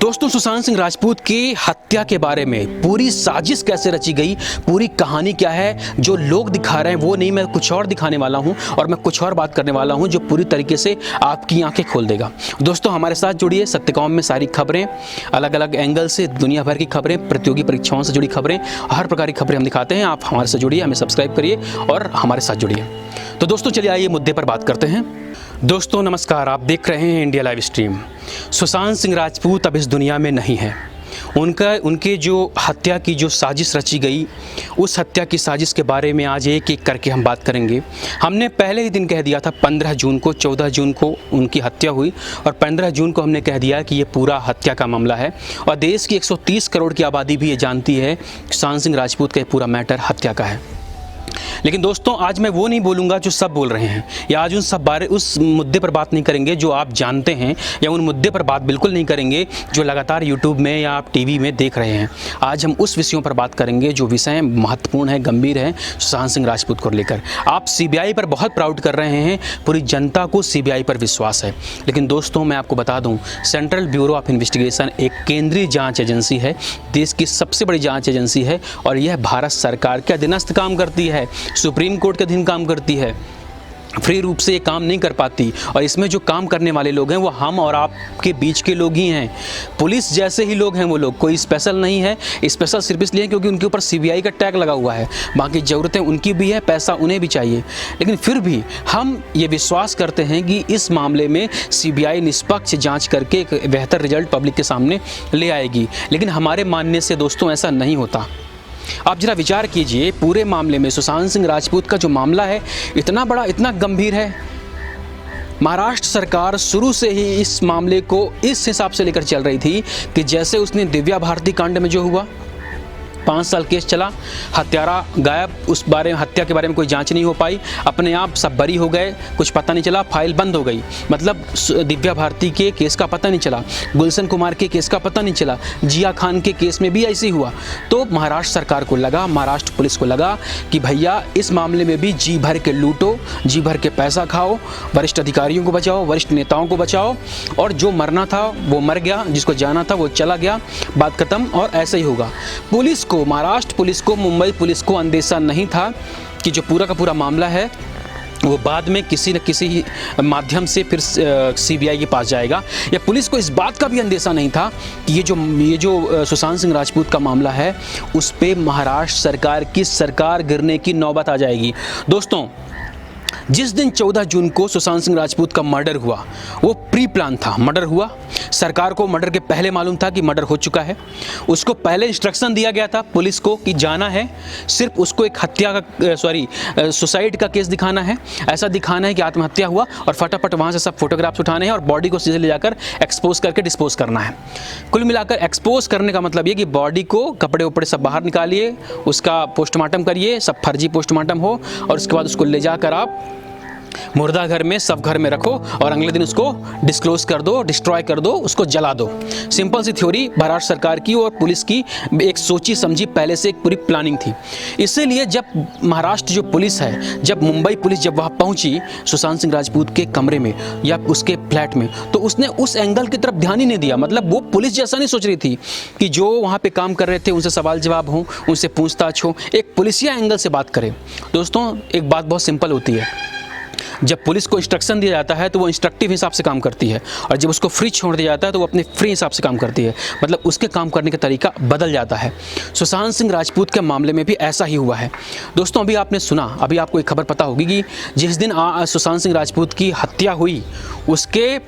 दोस्तों, सुशांत सिंह राजपूत की हत्या के बारे में पूरी साजिश कैसे रची गई, पूरी कहानी क्या है, जो लोग दिखा रहे हैं वो नहीं, मैं कुछ और दिखाने वाला हूं और मैं कुछ और बात करने वाला हूं जो पूरी तरीके से आपकी आंखें खोल देगा। दोस्तों, हमारे साथ जुड़िए। सत्यकॉम में सारी खबरें, अलग अलग एंगल से दुनिया भर की खबरें, प्रतियोगी परीक्षाओं से जुड़ी खबरें, हर प्रकार की खबरें हम दिखाते हैं। आप हमारे साथ जुड़िए, हमें सब्सक्राइब करिए और हमारे साथ जुड़िए। तो दोस्तों, चलिए आइए मुद्दे पर बात करते हैं। दोस्तों नमस्कार, आप देख रहे हैं India live stream. Sushant Singh Rajput अब इस दुनिया में नहीं है। उनके जो हत्या की जो साजिश रची गई, उस हत्या की साजिश के बारे में आज एक एक करके हम बात करेंगे। हमने पहले ही दिन कह दिया था 15 जून को, 14 जून को उनकी हत्या हुई और 15 जून को हमने कह दिया कि ये पूरा हत्या का मामला है और देश की 130 करोड़ की आबादी भी ये जानती है कि सुशांत सिंह राजपूत का ये पूरा मैटर हत्या का है। लेकिन दोस्तों, आज मैं वो नहीं बोलूँगा जो सब बोल रहे हैं, या आज उस मुद्दे पर बात नहीं करेंगे जो आप जानते हैं, या उन मुद्दे पर बात बिल्कुल नहीं करेंगे जो लगातार यूट्यूब में या आप टीवी में देख रहे हैं। आज हम उस विषयों पर बात करेंगे जो विषय महत्वपूर्ण है, गंभीर है सुशांत सिंह राजपूत को लेकर। आप सीबीआई पर बहुत प्राउड कर रहे हैं, पूरी जनता को सीबीआई पर विश्वास है, लेकिन दोस्तों मैं आपको बता दूँ, सेंट्रल ब्यूरो ऑफ इन्वेस्टिगेशन एक केंद्रीय जाँच एजेंसी है, देश की सबसे बड़ी जाँच एजेंसी है और यह भारत सरकार के अधीनस्थ काम करती है, सुप्रीम कोर्ट के अधीन काम करती है। फ्री रूप से ये काम नहीं कर पाती और इसमें जो काम करने वाले लोग हैं वो हम और आपके बीच के लोग ही हैं। पुलिस जैसे ही लोग हैं वो लोग, कोई स्पेशल नहीं है। स्पेशल सिर्फ इसलिए क्योंकि उनके ऊपर सीबीआई का टैग लगा हुआ है, बाकी ज़रूरतें उनकी भी है, पैसा उन्हें भी चाहिए, लेकिन फिर भी हम ये विश्वास करते हैं कि इस मामले में सीबीआई निष्पक्ष जाँच करके एक बेहतर रिजल्ट पब्लिक के सामने ले आएगी। लेकिन हमारे मानने से दोस्तों ऐसा नहीं होता। आप जरा विचार कीजिए, पूरे मामले में सुशांत सिंह राजपूत का जो मामला है इतना बड़ा, इतना गंभीर है। महाराष्ट्र सरकार शुरू से ही इस मामले को इस हिसाब से लेकर चल रही थी कि जैसे उसने दिव्या भारती कांड में जो हुआ, 5 साल केस चला, हत्यारा गायब, उस बारे में हत्या के बारे में कोई जांच नहीं हो पाई, अपने आप सब बरी हो गए, कुछ पता नहीं चला, फाइल बंद हो गई। मतलब दिव्या भारती के केस का पता नहीं चला, गुलशन कुमार के केस का पता नहीं चला, जिया खान के केस में भी ऐसे ही हुआ। तो महाराष्ट्र सरकार को लगा, महाराष्ट्र पुलिस को लगा कि भैया इस मामले में भी जी भर के लूटो, जी भर के पैसा खाओ, वरिष्ठ अधिकारियों को बचाओ, वरिष्ठ नेताओं को बचाओ, और जो मरना था वो मर गया, जिसको जाना था वो चला गया, बात खत्म। और ऐसे ही होगा। महाराष्ट्र पुलिस को, मुंबई पुलिस को अंदेशा नहीं था कि जो पूरा का पूरा मामला है वो बाद में किसी न किसी माध्यम से फिर सीबीआई के पास जाएगा, या पुलिस को इस बात का भी अंदेशा नहीं था कि ये जो सुशांत सिंह राजपूत का मामला है उस पे महाराष्ट्र सरकार की सरकार गिरने की नौबत आ जाएगी। दोस्तों, जिस दिन 14 जून को सुशांत सिंह राजपूत का मर्डर हुआ वो प्री प्लान था। मर्डर हुआ, सरकार को मर्डर के पहले मालूम था कि मर्डर हो चुका है। उसको पहले इंस्ट्रक्शन दिया गया था पुलिस को कि जाना है, सिर्फ उसको एक हत्या का सुसाइड का केस दिखाना है, ऐसा दिखाना है कि आत्महत्या हुआ, और फटाफट वहाँ से सब फोटोग्राफ्स उठाने हैं और बॉडी को सीधे ले जाकर एक्सपोज करके डिस्पोज करना है। कुल मिलाकर एक्सपोज करने का मतलब ये कि बॉडी को कपड़े उपड़े सब बाहर निकालिए, उसका पोस्टमार्टम करिए, सब फर्जी पोस्टमार्टम हो, और उसके बाद उसको ले जाकर आप मुर्दा घर में, सब घर में रखो और अगले दिन उसको डिस्क्लोज कर दो, डिस्ट्रॉय कर दो, उसको जला दो। सिंपल सी थ्योरी महाराष्ट्र सरकार की और पुलिस की एक सोची समझी पहले से एक पूरी प्लानिंग थी। इसीलिए जब महाराष्ट्र जो पुलिस है, जब मुंबई पुलिस जब वहाँ पहुँची सुशांत सिंह राजपूत के कमरे में या उसके फ्लैट में, तो उसने उस एंगल की तरफ ध्यान ही नहीं दिया। मतलब वो पुलिस जैसा नहीं सोच रही थी कि जो वहाँ पर काम कर रहे थे उनसे सवाल जवाब हो, उनसे पूछताछ हो, एक पुलिसिया एंगल से बात करें। दोस्तों, एक बात बहुत सिंपल होती है, जब पुलिस को इंस्ट्रक्शन दिया जाता है तो वो इंस्ट्रक्टिव हिसाब से काम करती है, और जब उसको फ्री छोड़ दिया जाता है तो वो अपने फ्री हिसाब से काम करती है। मतलब उसके काम करने का तरीका बदल जाता है। सुशांत सिंह राजपूत के मामले में भी ऐसा ही हुआ है। दोस्तों, अभी आपने सुना, अभी आपको एक खबर पता होगी कि जिस दिन सुशांत सिंह राजपूत की हत्या हुई उसके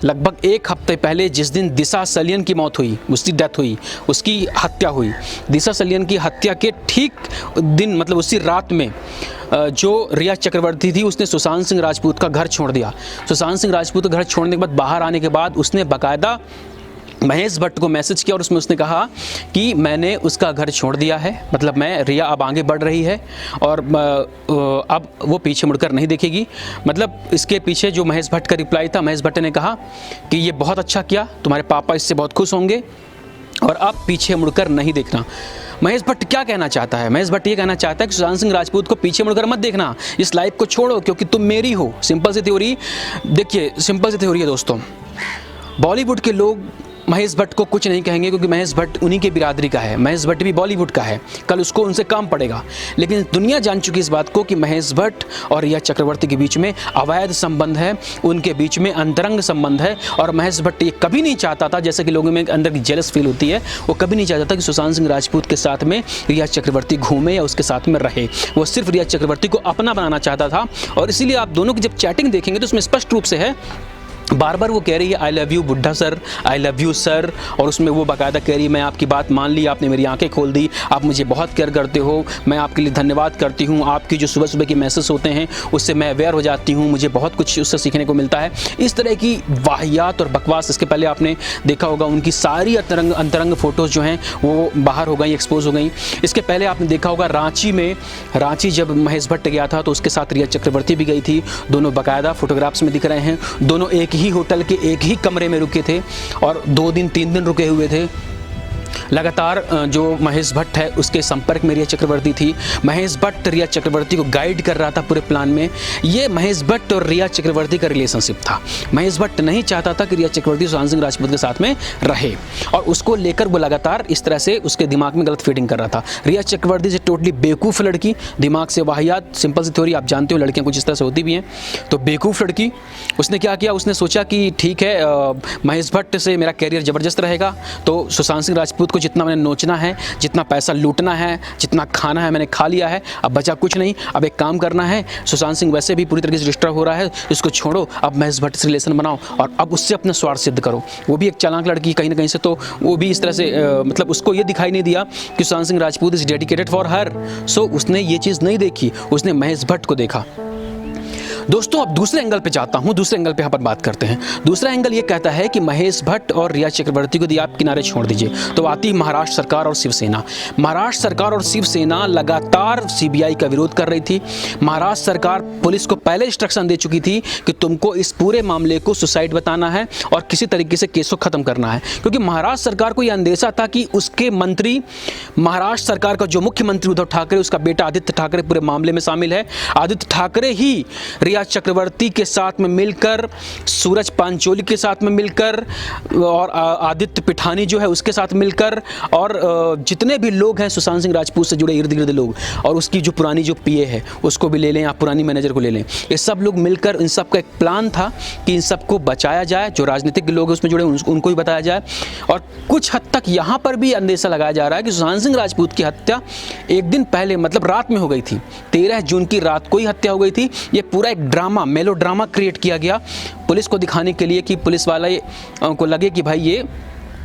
लगभग 1 हफ्ते पहले, जिस दिन दिशा सलियन की मौत हुई, उसकी डेथ हुई, उसकी हत्या हुई, दिशा सलियन की हत्या के ठीक दिन, मतलब उसी रात में जो रिया चक्रवर्ती थी उसने सुशांत सिंह राजपूत का घर छोड़ दिया। सुशांत सिंह राजपूत का घर छोड़ने के बाद, बाहर आने के बाद, उसने बाकायदा महेश भट्ट को मैसेज किया और उसमें उसने कहा कि मैंने उसका घर छोड़ दिया है, मतलब मैं, रिया अब आगे बढ़ रही है और अब वो पीछे मुड़कर नहीं देखेगी। मतलब इसके पीछे जो महेश भट्ट का रिप्लाई था, महेश भट्ट ने कहा कि ये बहुत अच्छा किया, तुम्हारे पापा इससे बहुत खुश होंगे और अब पीछे मुड़कर नहीं देखना। महेश भट्ट क्या कहना चाहता है? महेश भट्ट ये कहना चाहता है कि सुशांत सिंह राजपूत को पीछे मुड़कर मत देखना, इस लाइफ को छोड़ो क्योंकि तुम मेरी हो। सिंपल सी थ्योरी, देखिए सिंपल सी थ्योरी है दोस्तों। बॉलीवुड के लोग महेश भट्ट को कुछ नहीं कहेंगे क्योंकि महेश भट्ट उन्हीं के बिरादरी का है, महेश भट्ट भी बॉलीवुड का है, कल उसको उनसे काम पड़ेगा। लेकिन दुनिया जान चुकी इस बात को कि महेश भट्ट और रिया चक्रवर्ती के बीच में अवैध संबंध है, उनके बीच में अंतरंग संबंध है। और महेश भट्ट ये कभी नहीं चाहता था, जैसे कि लोगों में अंदर की जेलस फील होती है, वो कभी नहीं चाहता था कि सुशांत सिंह राजपूत के साथ में रिया चक्रवर्ती घूमे या उसके साथ में रहे। वो सिर्फ रिया चक्रवर्ती को अपना बनाना चाहता था। और इसीलिए आप दोनों की जब चैटिंग देखेंगे तो उसमें स्पष्ट रूप से है, बार बार वो कह रही है आई लव यू बुड्ढा sir, I love you sir. और उसमें वो बाकायदा कह रही है मैं आपकी बात मान ली, आपने मेरी आंखें खोल दी, आप मुझे बहुत केयर करते हो, मैं आपके लिए धन्यवाद करती हूँ, आपकी जो सुबह सुबह के मैसेज होते हैं उससे मैं अवेयर हो जाती हूँ, मुझे बहुत कुछ उससे सीखने को मिलता है। इस तरह की वाहियात और बकवास इसके पहले आपने देखा होगा, उनकी सारी अंतरंग फ़ोटोज़ जो हैं वो बाहर हो गई, एक्सपोज हो गई। इसके पहले आपने देखा होगा रांची जब महेश भट्ट गया था तो उसके साथ रिया चक्रवर्ती भी गई थी, दोनों बाकायदा फोटोग्राफ्स में दिख रहे हैं। दोनों एक ही होटल के एक ही कमरे में रुके थे और 2 दिन 3 दिन रुके हुए थे। लगातार जो महेश भट्ट है उसके संपर्क में रिया चक्रवर्ती थी। महेश भट्ट रिया चक्रवर्ती को गाइड कर रहा था पूरे प्लान में। ये महेश भट्ट और रिया चक्रवर्ती का रिलेशनशिप था। महेश भट्ट नहीं चाहता था कि रिया चक्रवर्ती सुशांत सिंह राजपूत के साथ में रहे और उसको लेकर वो लगातार इस तरह से उसके दिमाग में गलत फीडिंग कर रहा था। रिया चक्रवर्ती से टोटली बेवकूफ़ लड़की, दिमाग से वाहियात, सिंपल सी थ्योरी आप जानते हो लड़कियाँ कुछ इस तरह से होती भी हैं। तो बेवकूफ़ लड़की, उसने क्या किया, उसने सोचा कि ठीक है महेश भट्ट से मेरा कैरियर ज़बरदस्त रहेगा, तो सुशांत सिंह राजपूत को जितना मैंने नोचना है, जितना पैसा लूटना है, जितना खाना है मैंने खा लिया है, अब बचा कुछ नहीं। अब एक काम करना है, सुशांत सिंह वैसे भी पूरी तरीके से डिस्टर्ब हो रहा है, इसको छोड़ो, अब महेश भट्ट से रिलेशन बनाओ और अब उससे अपना स्वार्थ सिद्ध करो। वो भी एक चालाक लड़की कहीं ना कहीं से, तो वो भी इस तरह से मतलब उसको ये दिखाई नहीं दिया कि Sushant Singh Rajput is dedicated for her. So उसने ये चीज़ नहीं देखी, उसने महेश भट्ट को देखा। दोस्तों अब दूसरे एंगल पे जाता हूँ, दूसरे एंगल पे यहाँ पर बात करते हैं। दूसरा एंगल ये कहता है कि महेश भट्ट और रिया चक्रवर्ती को आप किनारे छोड़ दीजिए, तो आती है महाराष्ट्र सरकार और शिवसेना। महाराष्ट्र सरकार और शिवसेना लगातार सीबीआई का विरोध कर रही थी। महाराष्ट्र सरकार पुलिस को पहले इंस्ट्रक्शन दे चुकी थी कि तुमको इस पूरे मामले को सुसाइड बताना है और किसी तरीके से केस को ख़त्म करना है, क्योंकि महाराष्ट्र सरकार को यह अंदेशा था कि उसके मंत्री, महाराष्ट्र सरकार का जो मुख्यमंत्री उद्धव ठाकरे, उसका बेटा आदित्य ठाकरे पूरे मामले में शामिल है। आदित्य ठाकरे ही रिया चक्रवर्ती के साथ में मिलकर, सूरज पांचोली के साथ में मिलकर और आदित्य पिठानी जो है उसके साथ मिलकर और जितने भी लोग हैं सुशांत सिंह राजपूत से जुड़े इर्द गिर्द लोग, और उसकी जो पुरानी जो पीए है उसको भी ले लें, आप पुरानी मैनेजर को ले लें, ये सब लोग मिलकर, इन सब का एक प्लान था कि इन सबको बचाया जाए, जो राजनीतिक लोग हैं उसमें जुड़े उनको भी बताया जाए। और कुछ हद तक यहाँ पर भी अंदेशा लगाया जा रहा है कि सुशांत सिंह राजपूत की हत्या एक दिन पहले, मतलब रात में हो गई थी, 13 जून की रात को ही हत्या हो गई थी। ये पूरा एक ड्रामा, मेलो ड्रामा क्रिएट किया गया पुलिस को दिखाने के लिए कि पुलिस वाले को लगे कि भाई ये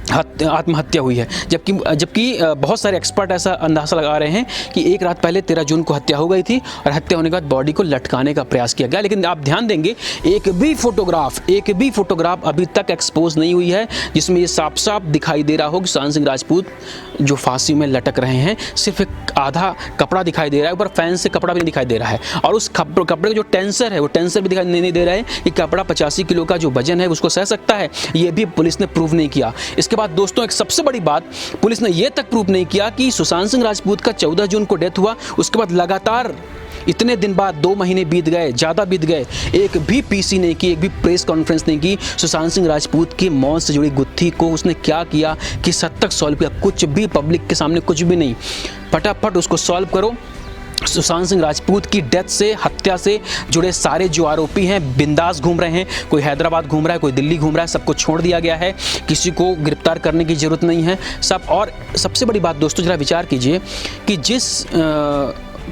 आत्महत्या हुई है, जबकि बहुत सारे एक्सपर्ट ऐसा अंदाज़ा लगा रहे हैं कि एक रात पहले 13 जून को हत्या हो गई थी और हत्या होने के बाद बॉडी को लटकाने का प्रयास किया गया। लेकिन आप ध्यान देंगे एक भी फोटोग्राफ अभी तक एक्सपोज नहीं हुई है जिसमें ये साफ साफ दिखाई दे रहा हो कि सुशांत सिंह राजपूत जो फांसी में लटक रहे हैं। सिर्फ एक आधा कपड़ा दिखाई दे रहा है, ऊपर फैन से कपड़ा भी नहीं दिखाई दे रहा है, और उस कपड़े का जो टेंसर है वो टेंसर भी दिखाई नहीं दे रहा है कि कपड़ा 85 किलो का जो वजन है उसको सह सकता है। ये भी पुलिस ने प्रूव नहीं किया। इसके बाद दोस्तों एक सबसे बड़ी बात, पुलिस ने यह तक प्रूव नहीं किया कि सुशांत सिंह राजपूत का 14 जून को डेथ हुआ, उसके बाद लगातार इतने दिन बाद 2 महीने बीत गए, ज़्यादा बीत गए, एक भी पीसी नहीं की, एक भी प्रेस कॉन्फ्रेंस नहीं की। सुशांत सिंह राजपूत की मौत से जुड़ी गुत्थी को उसने क्या किया, किस हद तक सॉल्व किया, कुछ भी पब्लिक के सामने कुछ भी नहीं। फटाफट उसको सॉल्व करो। सुशांत सिंह राजपूत की डेथ से, हत्या से जुड़े सारे जो आरोपी हैं बिंदास घूम रहे हैं, कोई हैदराबाद घूम रहा है, कोई दिल्ली घूम रहा है, सबको छोड़ दिया गया है, किसी को गिरफ्तार करने की ज़रूरत नहीं है सब। और सबसे बड़ी बात दोस्तों, ज़रा विचार कीजिए कि जिस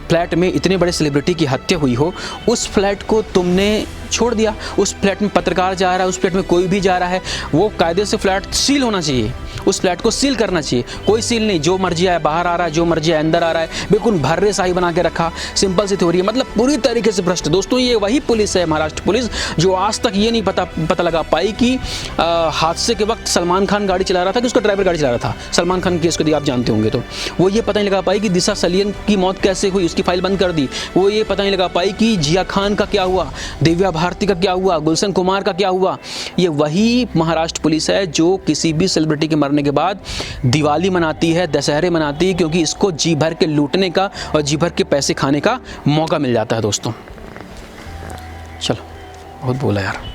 फ्लैट में इतने बड़े सेलिब्रिटी की हत्या हुई हो, उस फ्लैट को तुमने छोड़ दिया। उस फ्लैट में पत्रकार जा रहा है, उस फ्लैट में कोई भी जा रहा है, वो कायदे से फ्लैट सील होना चाहिए, उस फ्लैट को सील करना चाहिए। कोई सील नहीं, जो मर्जी आए बाहर आ रहा है, जो मर्जी आए अंदर आ रहा है, बिल्कुल भर्रे शाही बना के रखा। सिंपल सी थ्योरी है, मतलब पूरी तरीके से भ्रष्ट। दोस्तों ये वही पुलिस है, महाराष्ट्र पुलिस, जो आज तक ये नहीं पता लगा पाई कि हादसे के वक्त सलमान खान गाड़ी चला रहा था कि उसका ड्राइवर गाड़ी चला रहा था। सलमान खान केस को आप जानते होंगे, तो वो ये पता नहीं लगा पाई कि दिशा सलियन की मौत कैसे हुई, उसकी फाइल बंद कर दी। वो ये पता नहीं लगा पाई कि जिया खान का क्या हुआ, दिव्या भारती का क्या हुआ, गुलशन कुमार का क्या हुआ। ये वही महाराष्ट्र पुलिस है जो किसी भी सेलिब्रिटी के मरने के बाद दिवाली मनाती है, दशहरे मनाती है, क्योंकि इसको जी भर के लूटने का और जी भर के पैसे खाने का मौका मिल जाता है। दोस्तों चलो, बहुत बोला यार।